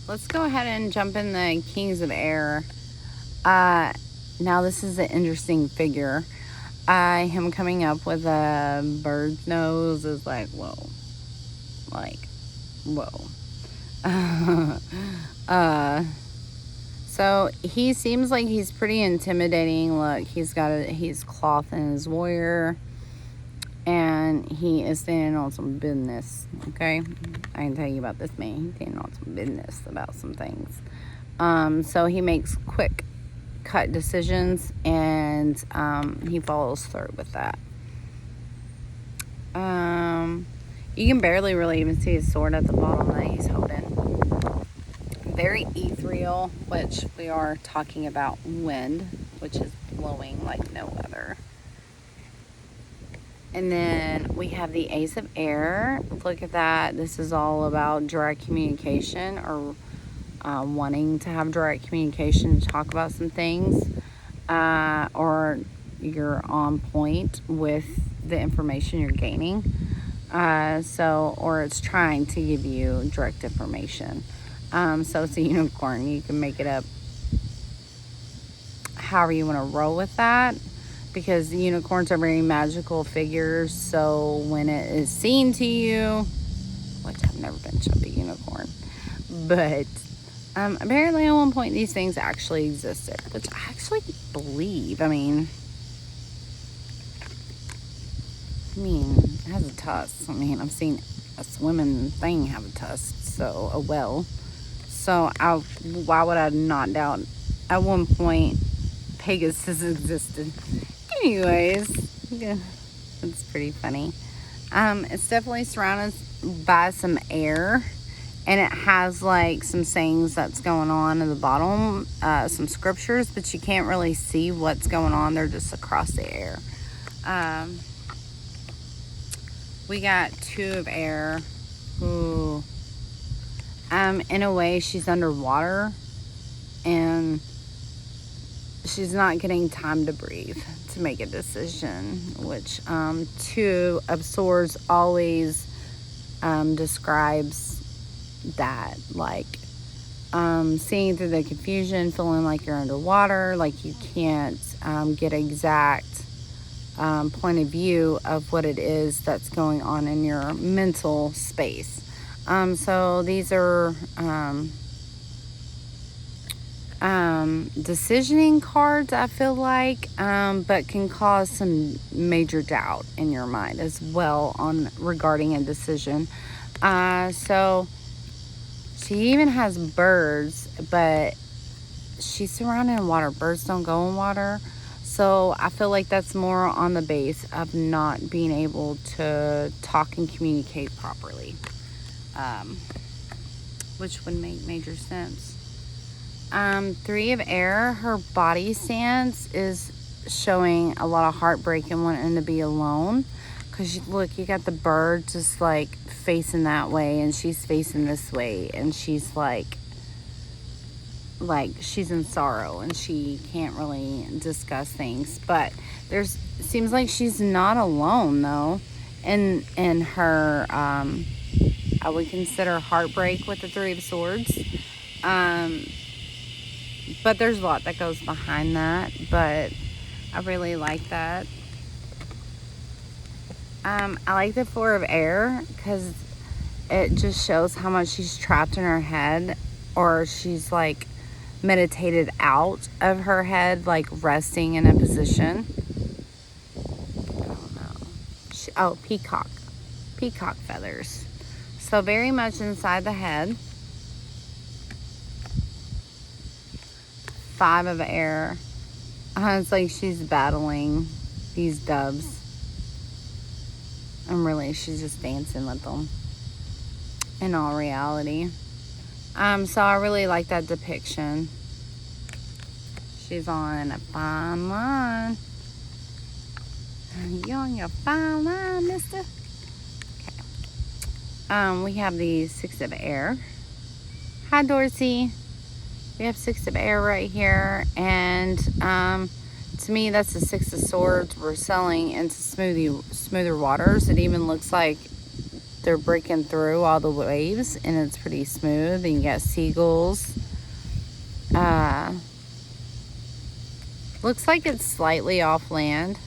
let's go ahead and jump in the Kings of Air. Now this is an interesting figure. Him coming up with a bird's nose is like, whoa. Like, whoa. So he seems like he's pretty intimidating. Look, he's cloth in his warrior. And he is standing on some business, okay? I can tell you about this man. He's standing on some business about some things. So he makes quick cut decisions, and he follows through with that. You can barely really even see his sword at the bottom that he's holding. Very ethereal, which we are talking about wind, which is blowing like no other. And then we have the Ace of Air. Look at that. This is all about direct communication, or wanting to have direct communication to talk about some things, or you're on point with the information you're gaining. Or it's trying to give you direct information. So it's a unicorn. You can make it up however you want to roll with that, because the unicorns are very magical figures. So when it is seen to you, which I've never been shown a unicorn, but apparently at one point these things actually existed, which I actually believe. I mean, it has a tusk. I mean, I've seen a swimming thing have a tusk, so a well. So why would I not doubt at one point Pegasus existed? Anyways, yeah, it's pretty funny. It's definitely surrounded by some air, and it has like some sayings that's going on in the bottom, some scriptures, but you can't really see what's going on. They're just across the air. We got Two of Air, who, in a way, she's underwater, and she's not getting time to breathe to make a decision, which Two of Swords always describes that, like seeing through the confusion, feeling like you're underwater, like you can't get exact point of view of what it is that's going on in your mental space. So these are decisioning cards, I feel like, but can cause some major doubt in your mind as well on regarding a decision. So she even has birds, but she's surrounded in water. Birds don't go in water. So I feel like that's more on the base of not being able to talk and communicate properly, which would make major sense. Three of Air, her body stance is showing a lot of heartbreak and wanting to be alone. Because look, you got the bird just like facing that way, and she's facing this way, and she's like she's in sorrow, and she can't really discuss things. But seems like she's not alone though, in her I would consider heartbreak with the Three of Swords. But there's a lot that goes behind that, but I really like that. I like the Four of Air because it just shows how much she's trapped in her head, or she's like meditated out of her head, like resting in a position. I don't know. Peacock feathers. So very much inside the head. Five of Air. It's like she's battling these doves. And really, she's just dancing with them. In all reality. So I really like that depiction. She's on a fine line. You on your fine line, mister? Okay. We have the Six of Air. Hi, Dorsey. We have Six of Air right here, and to me that's the Six of Swords. We're sailing into smoother waters. It even looks like they're breaking through all the waves, and it's pretty smooth. And you got seagulls. Looks like it's slightly off land,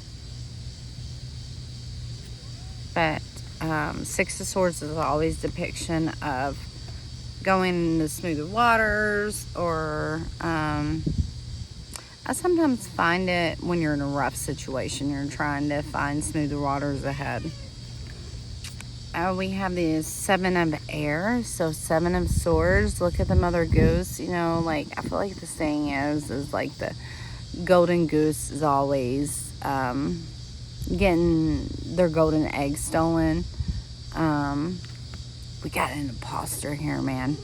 but Six of Swords is always depiction of going into smoother waters, or I sometimes find it when you're in a rough situation, you're trying to find smoother waters ahead. We have the Seven of Air, so Seven of Swords. Look at the Mother Goose. You know, like, I feel like the saying is like the golden goose is always getting their golden egg stolen. We got an imposter here, man.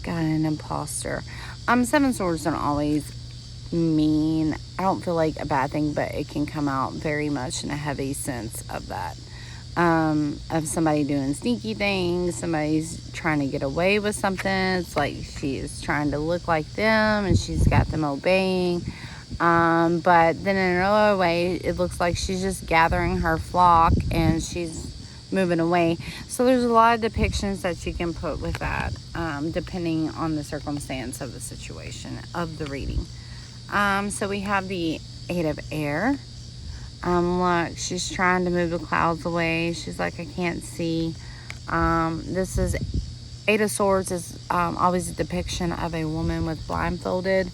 Got an imposter. Seven Swords don't always mean, I don't feel like a bad thing, but it can come out very much in a heavy sense of that. Of somebody doing sneaky things, somebody's trying to get away with something. It's like she is trying to look like them and she's got them obeying. But then in another way, it looks like she's just gathering her flock and she's moving away. So there's a lot of depictions that you can put with that, depending on the circumstance of the situation of the reading. So we have the Eight of Air. Look, she's trying to move the clouds away. She's like, I can't see. This is Eight of Swords is always a depiction of a woman with blindfolded.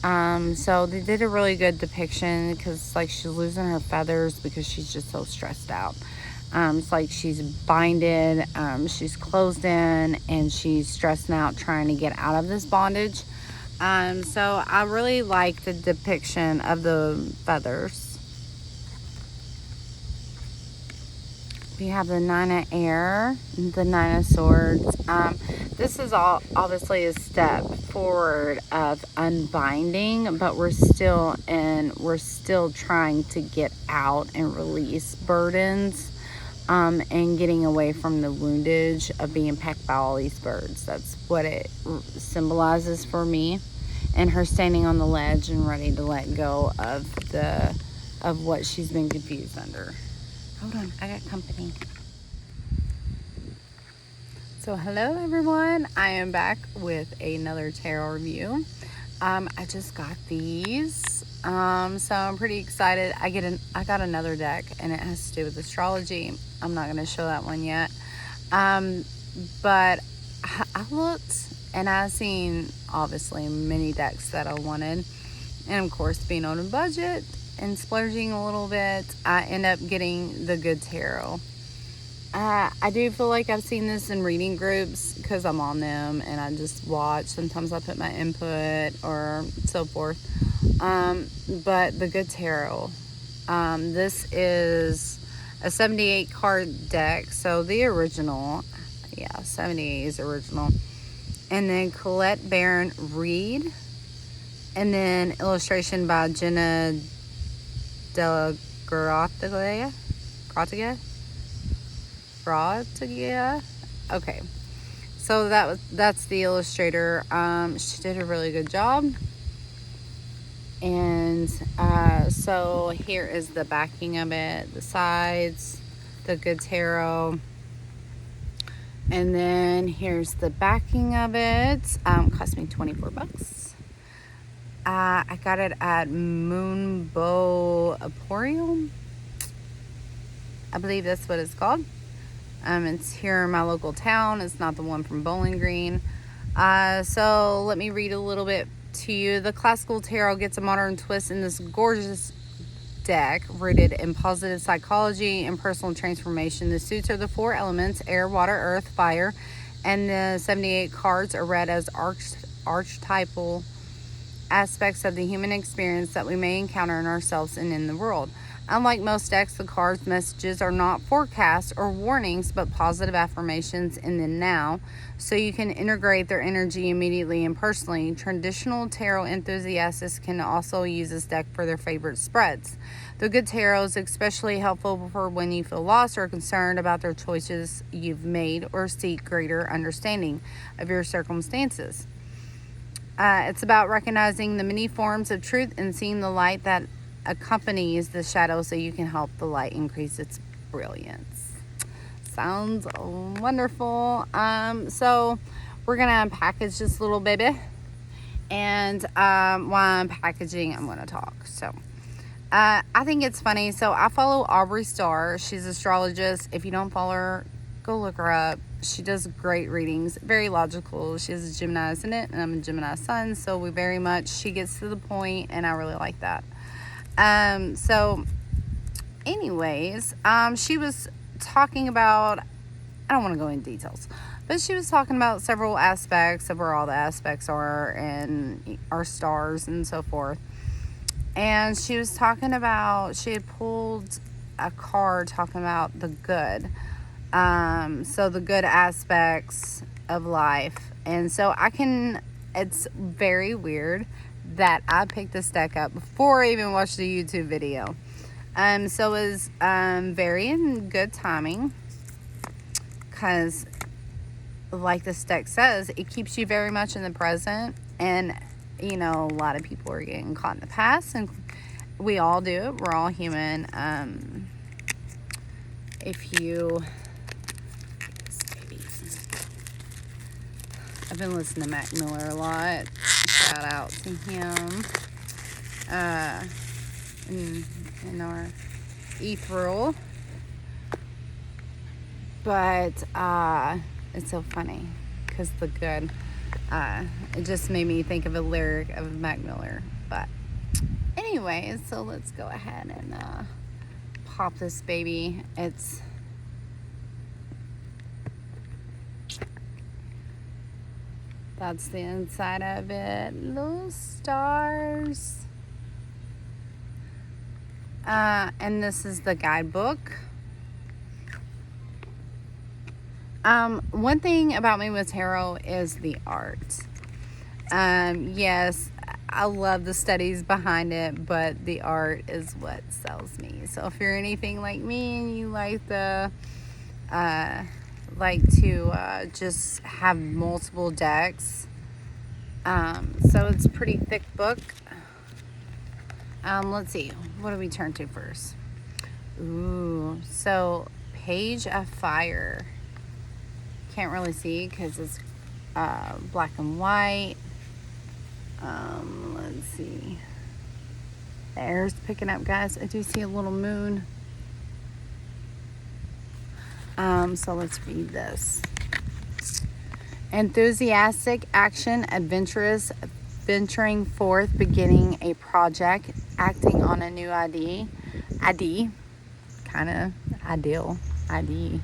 So they did a really good depiction because, like, she's losing her feathers because she's just so stressed out. It's like she's binded, she's closed in, and she's stressing out trying to get out of this bondage. So I really like the depiction of the feathers. We have the Nine of Air, the Nine of Swords. This is all obviously a step forward of unbinding, but we're still trying to get out and release burdens, and getting away from the woundage of being pecked by all these birds. That's what it symbolizes for me. And her standing on the ledge and ready to let go of what she's been confused under. Hold on, I got company. So hello everyone, I am back with another tarot review. I just got these, so I'm pretty excited. I got another deck, and it has to do with astrology. I'm not going to show that one yet, but I looked and I've seen obviously many decks that I wanted, and of course being on a budget and splurging a little bit, I end up getting the Good Tarot. I do feel like I've seen this in reading groups because I'm on them and I just watch. Sometimes I put my input or so forth. But the Good Tarot, this is a 78 card deck. So the original, 78 is original. And then Colette Baron Reed. And then illustration by Jenna Della Grottiga. Okay, so that's the illustrator. She did a really good job. And so here is the backing of it, the sides, the Good Tarot. And then here's the backing of it. Cost me $24. I got it at Moonbow Emporium. I believe that's what it's called. It's here in my local town. It's not the one from Bowling Green. So let me read a little bit to you. The classical tarot gets a modern twist in this gorgeous deck rooted in positive psychology and personal transformation. The suits are the four elements: air, water, earth, fire, and the 78 cards are read as archetypal aspects of the human experience that we may encounter in ourselves and in the world. Unlike most decks, the cards' messages are not forecasts or warnings, but positive affirmations in the now, so you can integrate their energy immediately and personally. Traditional tarot enthusiasts can also use this deck for their favorite spreads. The Good Tarot is especially helpful for when you feel lost or concerned about their choices you've made or seek greater understanding of your circumstances. It's about recognizing the many forms of truth and seeing the light that accompanies the shadow so you can help the light increase its brilliance. sounds wonderful. So we're gonna package this little baby, and while I'm packaging, I'm gonna talk. So I think it's funny. So I follow Aubrey Starr. She's an astrologist. If you don't follow her, go look her up. She does great readings, very logical. She has a Gemini ascendant, and I'm a Gemini sun, so we very much, she gets to the point, and I really like that. So anyways, she was talking about, I don't want to go into details, but she was talking about several aspects of where all the aspects are and our stars and so forth. And she was talking about, she had pulled a card talking about the good. So the good aspects of life. And so it's very weird that I picked this deck up before I even watched the YouTube video. So it was very in good timing, because like this deck says, it keeps you very much in the present. And you know, a lot of people are getting caught in the past, and we all do it. We're all human. If you, I've been listening to Mac Miller a lot. Shout out to him. In our ethereal. But it's so funny because the good, it just made me think of a lyric of Mac Miller. But anyways, so let's go ahead and pop this baby. That's the inside of it. Little stars. And this is the guidebook. One thing about me with tarot is the art. Yes, I love the studies behind it, but the art is what sells me. So if you're anything like me and you like to just have multiple decks, so it's a pretty thick book. Let's see, what do we turn to first? Ooh, so Page of Fire. Can't really see because it's black and white. Let's see. The air's picking up, guys. I do see a little moon. So let's read this. Enthusiastic action, adventurous, venturing forth, beginning a project, acting on a new idea. Kind of ideal. Idea.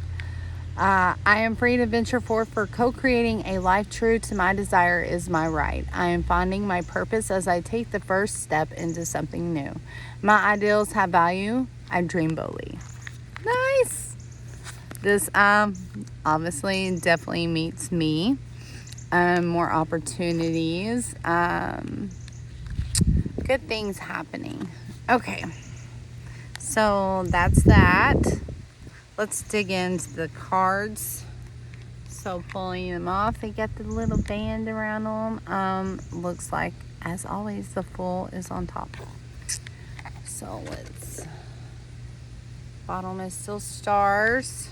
I am free to venture forth for co-creating a life true to my desire is my right. I am finding my purpose as I take the first step into something new. My ideals have value. I dream boldly. Nice. This obviously definitely meets me. More opportunities. Good things happening. Okay. So that's that. Let's dig into the cards. So pulling them off, they got the little band around them. Looks like, as always, the Fool is on top. So bottom is still stars.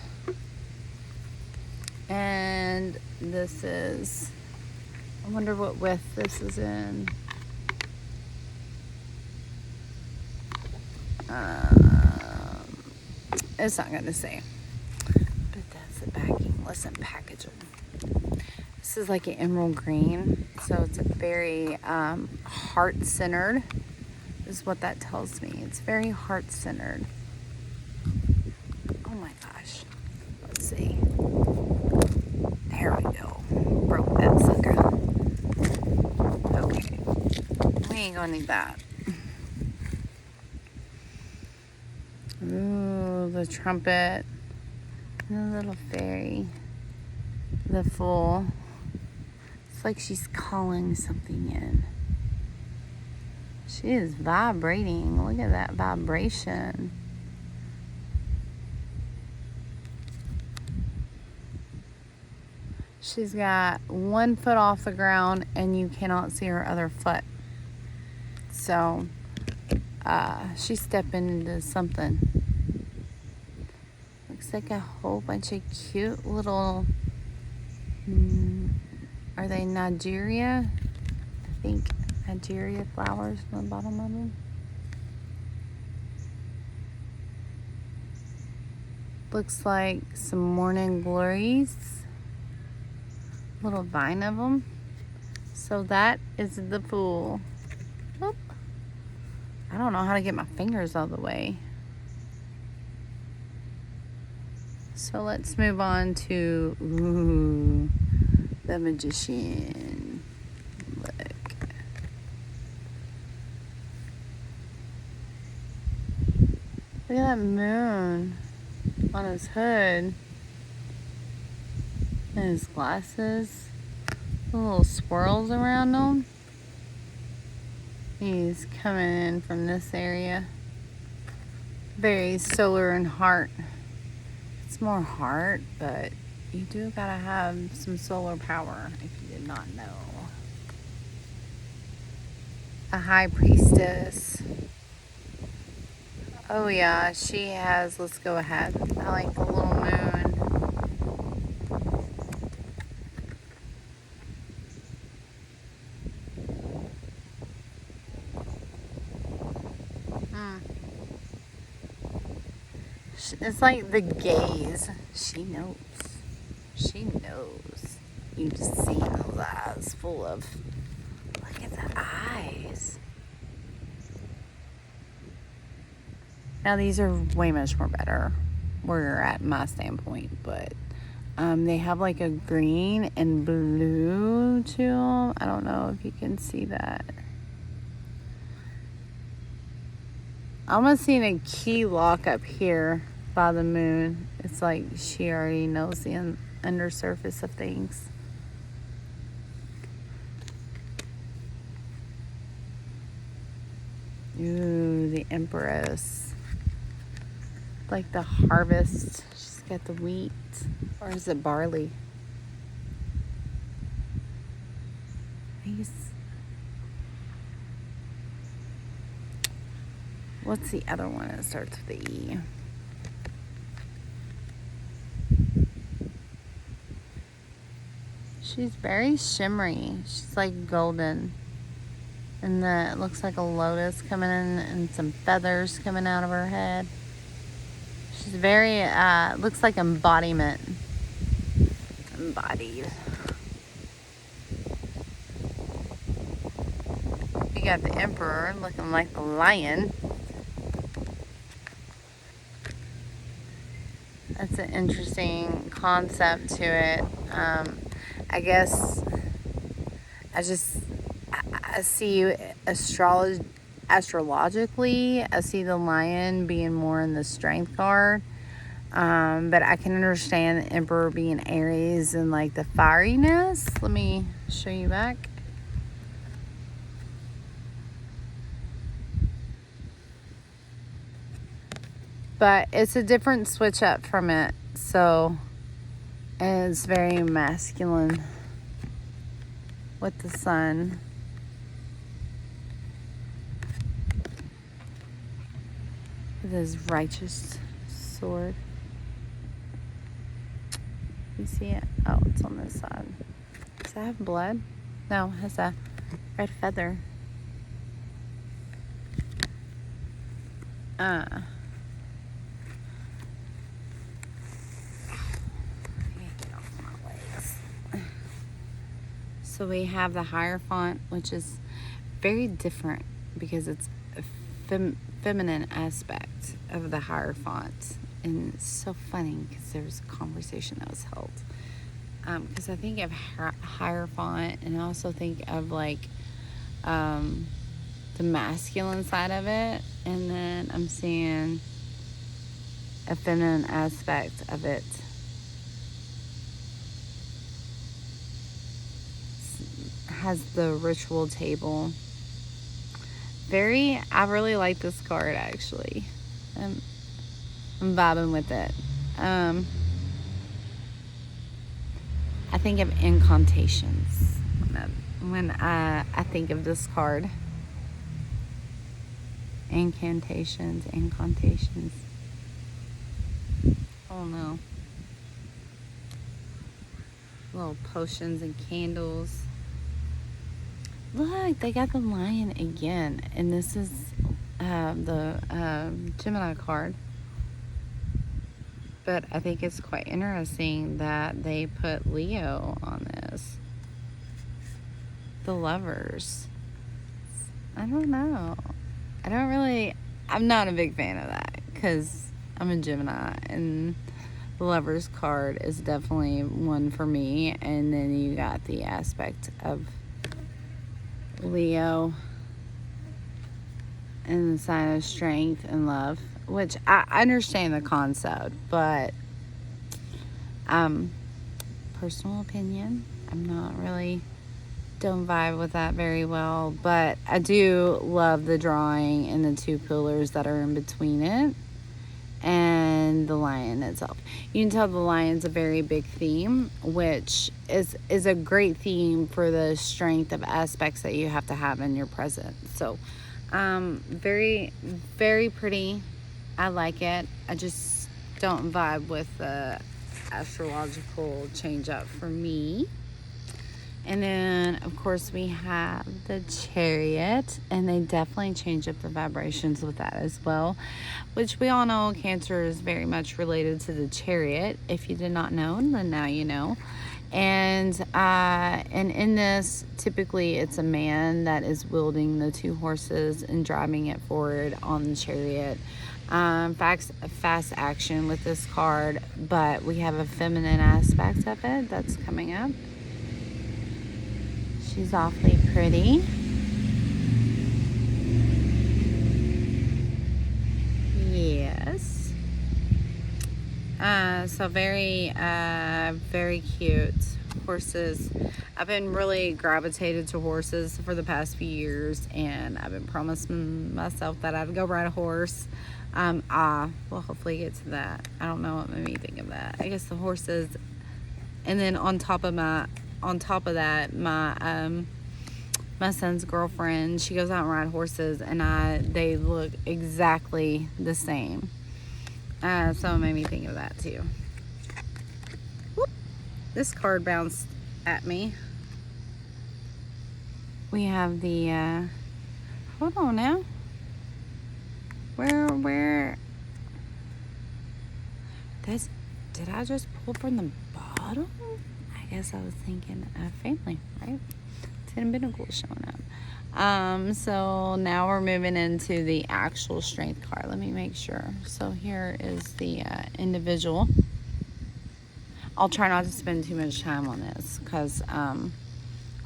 And this is, I wonder what width this is in. It's not going to say. But that's the backing. Listen, package them. This is like an emerald green. So it's a very heart-centered. Is what that tells me. It's very heart-centered. Oh my gosh. Let's see. There we go. Broke that sucker. Okay. We ain't going to need that. Ooh, the trumpet, the little fairy, the Fool. It's like she's calling something in. She is vibrating. Look at that vibration. She's got one foot off the ground and you cannot see her other foot. So she's stepping into something. Looks looks like a whole bunch of cute little, are they Nigeria? I think Nigeria flowers on the bottom of them. Looks like some morning glories. Little vine of them. So that is the pool. Oop. I don't know how to get my fingers out of the way. So let's move on to the magician. Look. Look at that moon on his hood. And his glasses. The little swirls around him. He's coming in from this area. Very solar and heart. It's more heart, but you do gotta have some solar power if you did not know. A high priestess. Oh yeah, she has, let's go ahead. I like the little moon. It's like the gaze. She knows. She knows. You just see those eyes full of, look at the eyes. Now these are way much more better where you're at my standpoint, but they have like a green and blue to them. I don't know if you can see that. I'm almost seeing a key lock up here by the moon. It's like she already knows the undersurface of things. Ooh, the Empress. Like the harvest. She's got the wheat. Or is it barley? What's the other one that starts with the E? She's very shimmery. She's like golden. And it looks like a lotus coming in and some feathers coming out of her head. She's very, looks like embodiment. Embodied. You got the Emperor looking like the lion. That's an interesting concept to it. I guess I see astrologically, I see the lion being more in the strength card. But I can understand the Emperor being Aries and like the fieriness. Let me show you back. But it's a different switch up from it. So it's very masculine with the sun. With his righteous sword. You see it? Oh, it's on this side. Does that have blood? No, it has a red feather. So we have the Hierophant, which is very different because it's a feminine aspect of the Hierophant. And it's so funny because there was a conversation that was held. Because I think of Hierophant and I also think of like the masculine side of it. And then I'm seeing a feminine aspect of it. Has the ritual table. I really like this card actually. I'm vibing with it. I think of incantations when I think of this card. Incantations. Oh no. Little potions and candles. Look, they got the lion again. And this is the Gemini card. But I think it's quite interesting that they put Leo on this. The Lovers. I don't know. I'm not a big fan of that because I'm a Gemini, and the Lovers card is definitely one for me. And then you got the aspect of Leo and the sign of strength and love, which I understand the concept, but personal opinion, I'm not really, don't vibe with that very well. But I do love the drawing and the two pillars that are in between it and the lion itself. You can tell the lion's a very big theme, which is a great theme for the strength of aspects that you have to have in your present. So very, very pretty. I like it. I just don't vibe with the astrological change up for me. And then, of course, we have the Chariot, and they definitely change up the vibrations with that as well, which we all know Cancer is very much related to the Chariot. If you did not know, then now you know. And in this, typically it's a man that is wielding the two horses and driving it forward on the Chariot. Fast action with this card, but we have a feminine aspect of it that's coming up. She's awfully pretty. Yes. So very, very cute. Horses. I've been really gravitated to horses for the past few years, and I've been promising myself that I'd go ride a horse. We'll hopefully get to that. I don't know what made me think of that. I guess the horses, and then on top of that, my son's girlfriend, she goes out and ride horses, and they look exactly the same. So it made me think of that too. Whoop. This card bounced at me. We have the, hold on now. Where? Did I just pull from the bottom? I guess I was thinking family, right? Ten of Pentacles showing up. So now we're moving into the actual strength card. Let me make sure. So here is the individual. I'll try not to spend too much time on this because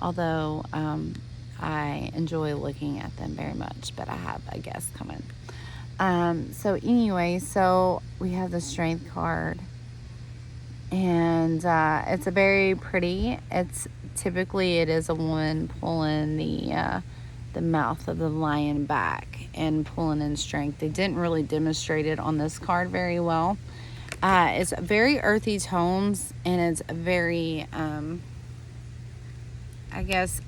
although I enjoy looking at them very much, but I have a guest coming. So anyway, so we have the strength card, and it's a very pretty, typically it is a woman pulling the mouth of the lion back and pulling in strength. They didn't really demonstrate it on this card very well. It's very earthy tones, and it's very I guess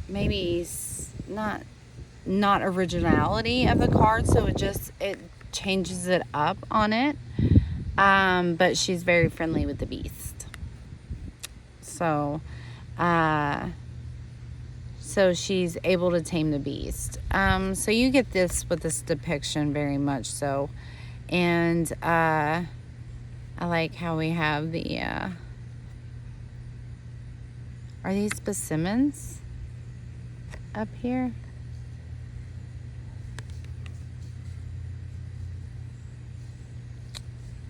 maybe not originality of the card, so it changes it up on it. But she's very friendly with the beast. So she's able to tame the beast. So you get this with this depiction very much so. And I like how we have the are these specimens up here?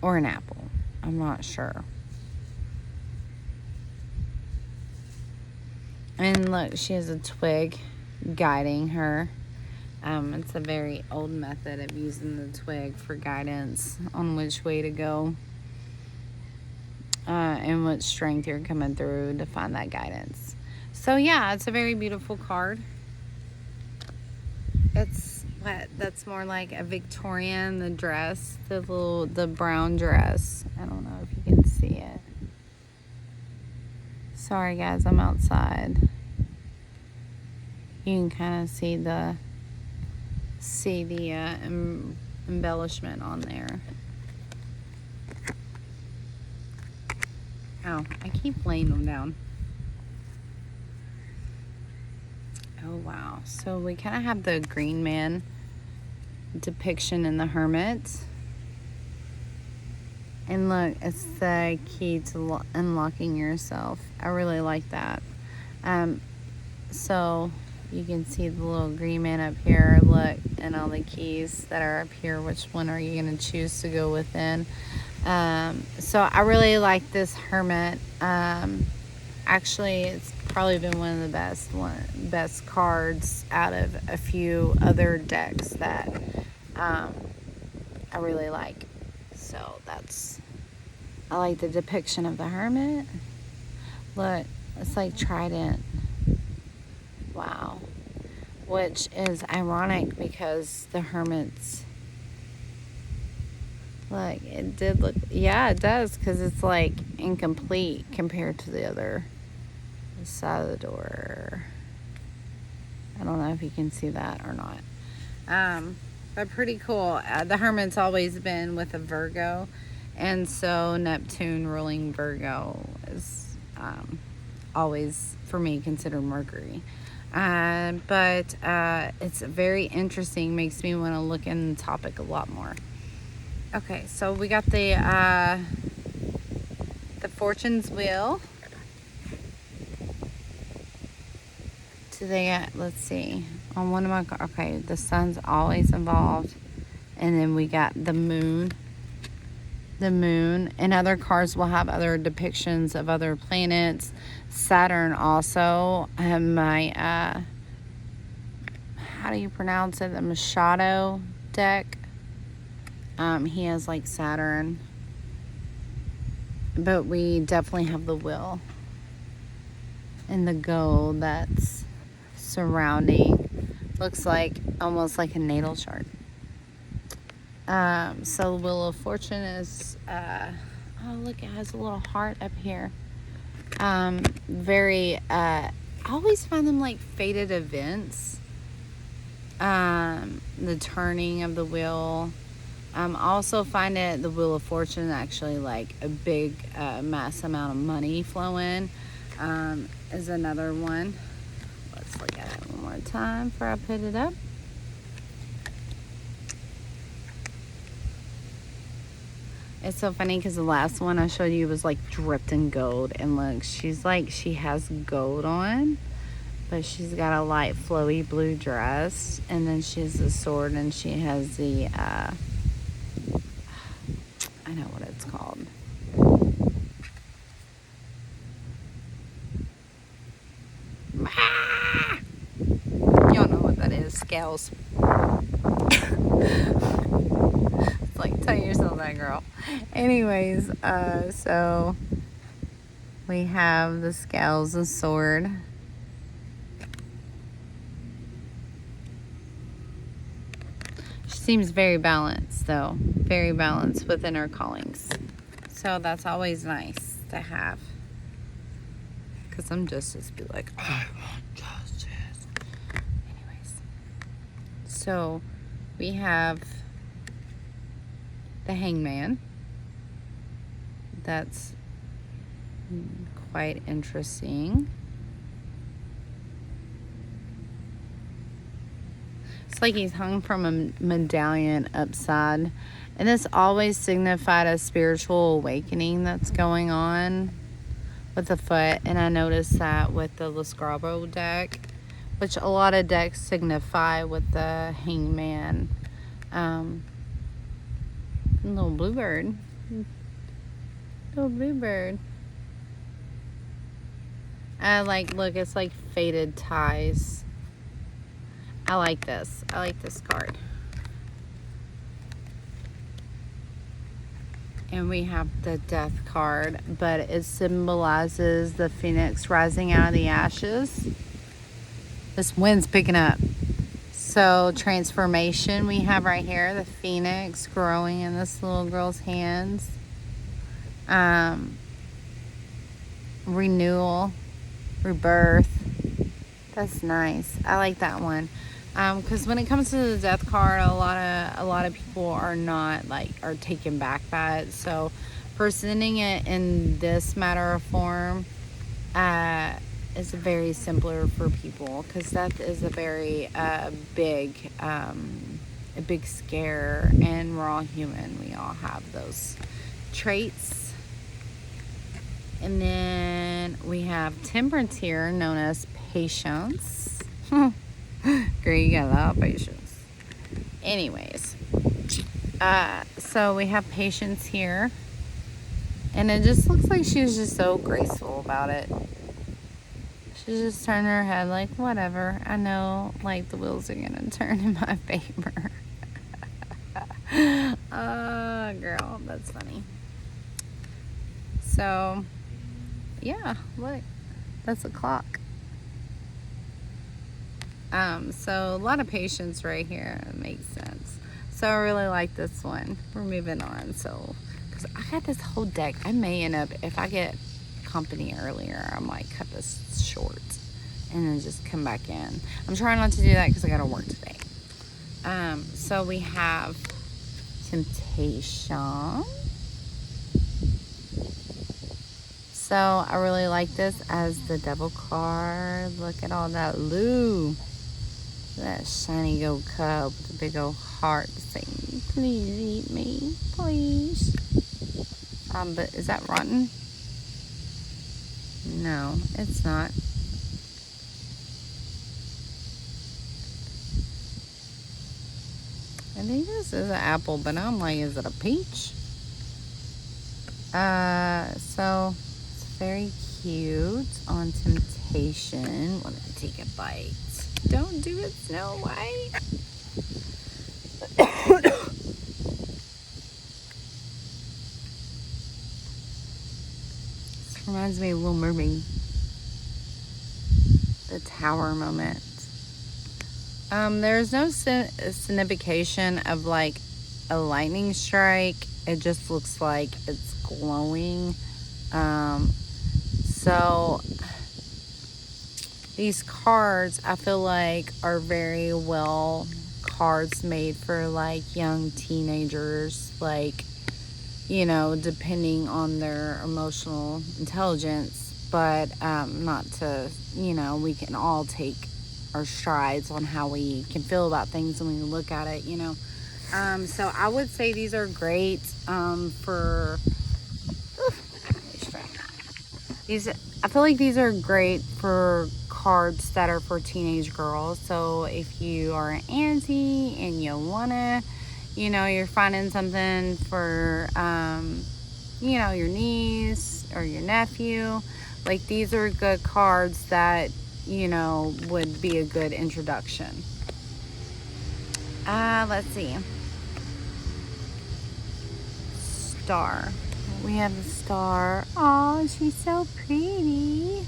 Or an apple. I'm not sure. And look, she has a twig guiding her. It's a very old method of using the twig for guidance on which way to go and what strength you're coming through to find that guidance. So yeah, it's a very beautiful card. That's more like a Victorian, the dress, the brown dress. I don't know if you can see it. Sorry guys, I'm outside. You can kind of see the see the embellishment on there. Ow, I keep laying them down. Oh wow, so we kind of have the Green Man depiction in the Hermit. And look, it's the key to unlocking yourself. I really like that. So you can see the little green man up here. Look, and all the keys that are up here. Which one are you going to choose to go within? So I really like this Hermit. Actually, it's probably been one of the best cards out of a few other decks that I really like. So I like the depiction of the Hermit. Look, it's like Trident. Wow. Which is ironic because the Hermit's, look, it did look, yeah, it does, because it's like incomplete compared to the other side of the door. I don't know if you can see that or not. But pretty cool. The Hermit's always been with a Virgo, and so Neptune ruling Virgo is always, for me, considered Mercury. But it's very interesting, makes me want to look in the topic a lot more. Okay, so we got the Fortune's Wheel. Today, let's see. On one of my, okay, the sun's always involved. And then we got the moon. The moon. And other cards will have other depictions of other planets. Saturn also. I have my, how do you pronounce it? The Machado deck. He has like Saturn. But we definitely have the wheel. And the gold that's surrounding. Looks like almost like a natal chart. So the Wheel of Fortune is, oh look, it has a little heart up here. I always find them like fated events. The turning of the wheel. I also find the Wheel of Fortune actually like a big, mass amount of money flowing, is another one. Let's look at it one more time before I put it up. It's so funny because the last one I showed you was like dripped in gold. And look, she has gold on, but she's got a light flowy blue dress. And then she has the sword, and she has the, I know what it's called. Ah! Y'all know what that is, scales. It's like, tell yourself that, girl. Anyways, so we have the scales, the sword. She seems very balanced, though. Very balanced within her callings. So that's always nice to have. Because some justice be like, I want justice. Anyways. So we have the Hangman. That's quite interesting. It's like he's hung from a medallion upside. And this always signified a spiritual awakening that's going on with the foot. And I noticed that with the Lascarborough deck, which a lot of decks signify with the Hangman. Little bluebird. Little bluebird. Look, it's like faded ties. I like this. I like this card. And we have the Death card, but it symbolizes the phoenix rising out of the ashes. This wind's picking up. So transformation we have right here, the phoenix growing in this little girl's hands. Renewal, rebirth. That's nice. I like that one. Because when it comes to the death card, a lot of people are not like are taken back by it. So presenting it in this matter of form is very simpler for people, because death is a very a big scare, and we're all human. We all have those traits. And then we have temperance here, known as patience. Girl, you got a lot of patience. Anyways, so we have patience here, and it just looks like she was just so graceful about it. She just turned her head like, whatever, I know, like, the wheels are gonna turn in my favor. Girl, that's funny. So yeah, look, that's a clock. So a lot of patience right here. It makes sense. So I really like this one. We're moving on. So, because I got this whole deck, I may end up, if I get company earlier, I might cut this short and then just come back in. I'm trying not to do that because I got to work today. So we have temptation. So I really like this as the devil card. Look at all that loo. That shiny gold cup with a big old heart saying, please eat me, please. But is that rotten? No, it's not. I think this is an apple, but I'm like, is it a peach? So it's very cute on temptation. Let me take a bite. Don't do it, Snow White. This reminds me of Little Mermaid. The tower moment. There's no signification of like a lightning strike. It just looks like it's glowing. So these cards, I feel like, are very well cards made for like young teenagers, like, you know, depending on their emotional intelligence. But not to, you know, we can all take our strides on how we can feel about things when we look at it, you know. So I would say these are great for these. I feel like these are great for cards that are for teenage girls. So if you are an auntie and you wanna, you know, you're finding something for you know, your niece or your nephew, like, these are good cards that, you know, would be a good introduction. Let's see. Star. We have the star. Oh, she's so pretty.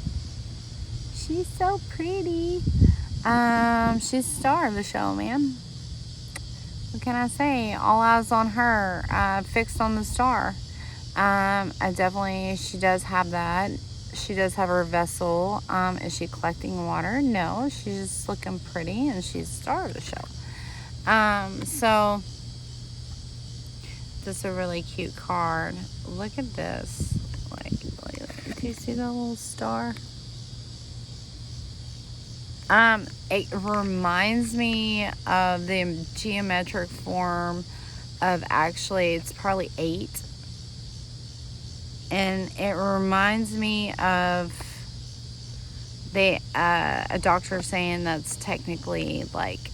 She's so pretty. She's the star of the show, man. What can I say? All eyes on her. Fixed on the star. She does have that. She does have her vessel. Is she collecting water? No, she's just looking pretty, and she's the star of the show. So this is a really cute card. Look at this. Like, do you see the little star? It reminds me of the geometric form of, actually, it's probably 8. And it reminds me of a doctor saying that's technically like,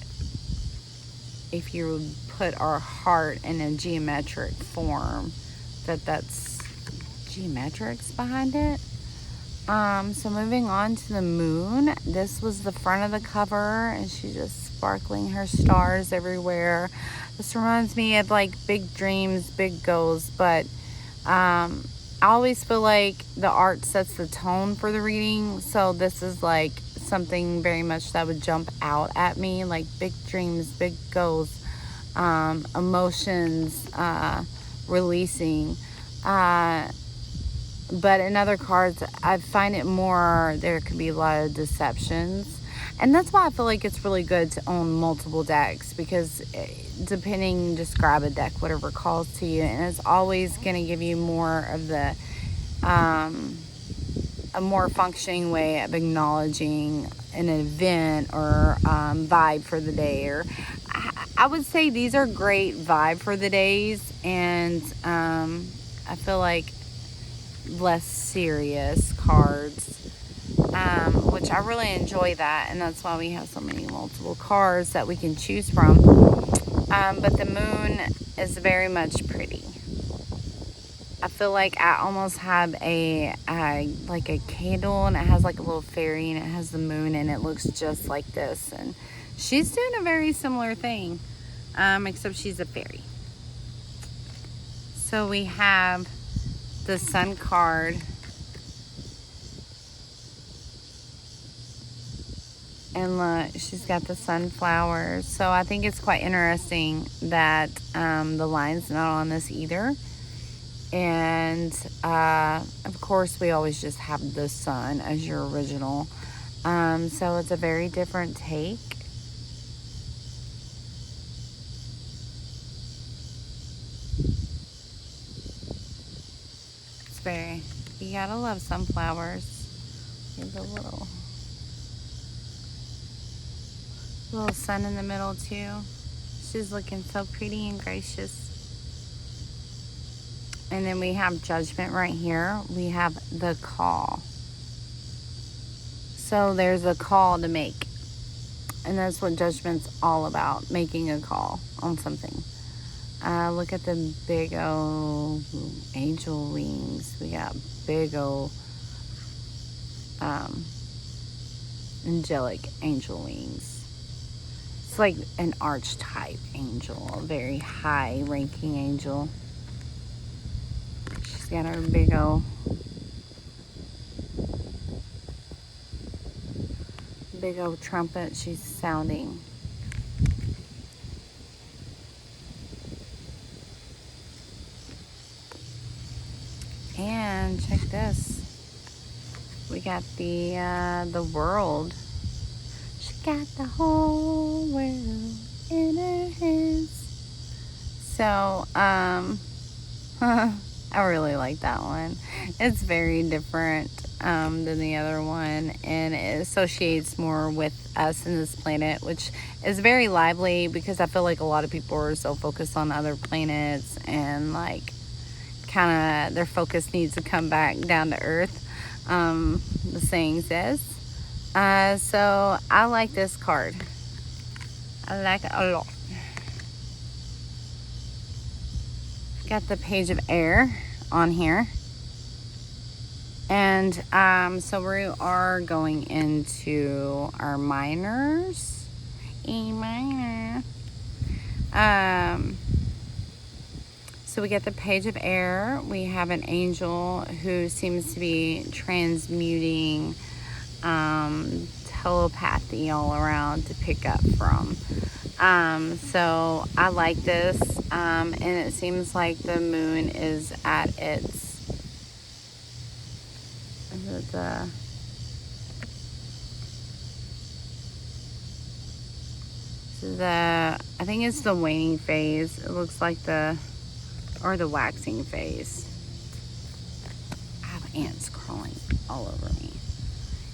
if you would put our heart in a geometric form, that's geometrics behind it. So moving on to the moon. This was the front of the cover, and she's just sparkling her stars everywhere. This reminds me of like big dreams, big goals, but I always feel like the art sets the tone for the reading. So this is like something very much that would jump out at me, like big dreams, big goals, emotions, releasing. But in other cards, I find it more, there could be a lot of deceptions. And that's why I feel like it's really good to own multiple decks, because depending, just grab a deck, whatever calls to you, and it's always going to give you more of the a more functioning way of acknowledging an event or vibe for the day. Or I would say these are great vibe for the days, and I feel like less serious cards, which I really enjoy that, and that's why we have so many multiple cards that we can choose from. But the moon is very much pretty. I feel like I almost have like a candle, and it has like a little fairy, and it has the moon, and it looks just like this. And she's doing a very similar thing, except she's a fairy. So we have the sun card, and look, she's got the sunflowers. So I think it's quite interesting that the line's not on this either. And of course we always just have the sun as your original, so it's a very different take. It's very, you gotta love sunflowers. There's a little sun in the middle too. She's looking so pretty and gracious. And then we have judgment right here. We have the call. So there's a call to make. And that's what judgment's all about, making a call on something. Look at the big old angel wings. We got big old angelic angel wings. It's like an archetype angel, a very high ranking angel. She's got her big old trumpet she's sounding. And check this. We got the world. She got the whole world in her hands. So, I really like that one. It's very different than the other one, and it associates more with us and this planet, which is very lively, because I feel like a lot of people are so focused on other planets, and like kind of their focus needs to come back down to earth, the saying says. So I like this card. I like it a lot. Got the page of air on here, and so we are going into our minors. E minor. So we get the page of air. We have an angel who seems to be transmuting telepathy all around to pick up from. So I like this, and it seems like the moon is at its, I think it's the waning phase. It looks like the waxing phase. I have ants crawling all over me.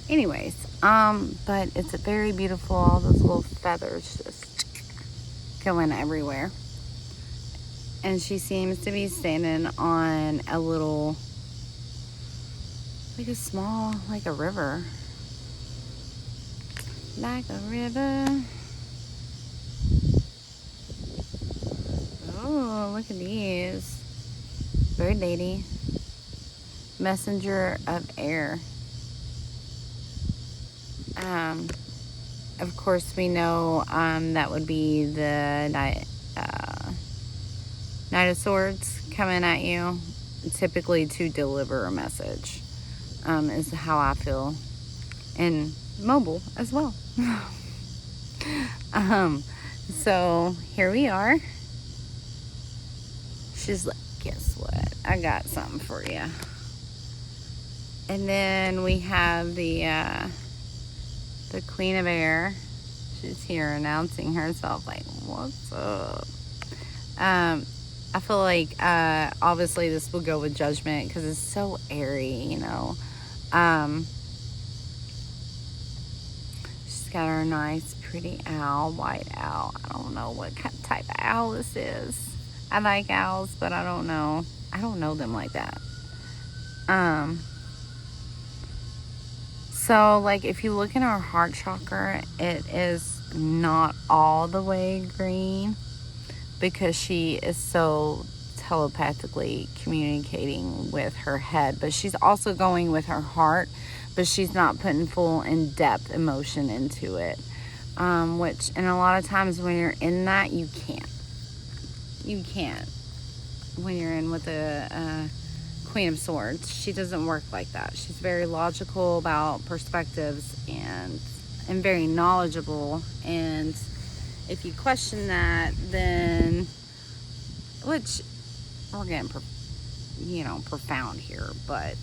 Anyways, but it's a very beautiful, all those little feathers just going everywhere. And she seems to be standing on a little, like a small, like a river. Like a river. Oh, look at these. Bird lady. Messenger of air. Of course, we know that would be the Knight of Swords coming at you, typically to deliver a message, is how I feel, and mobile as well. So here we are. She's like, guess what? I got something for you. And then we have the the Queen of Air. She's here announcing herself, like, what's up? I feel like obviously this will go with Judgment because it's so airy, you know. She's got her nice, pretty owl, white owl. I don't know what type of owl this is. I like owls, but I don't know. I don't know them like that. So, like, if you look in our heart chakra, it is not all the way green because she is so telepathically communicating with her head. But she's also going with her heart, but she's not putting full in-depth emotion into it. Which, and a lot of times when you're in that, you can't. You can't. When you're in with the Queen of Swords, she doesn't work like that. She's very logical about perspectives and very knowledgeable. And if you question that, then, which we're getting, profound here, but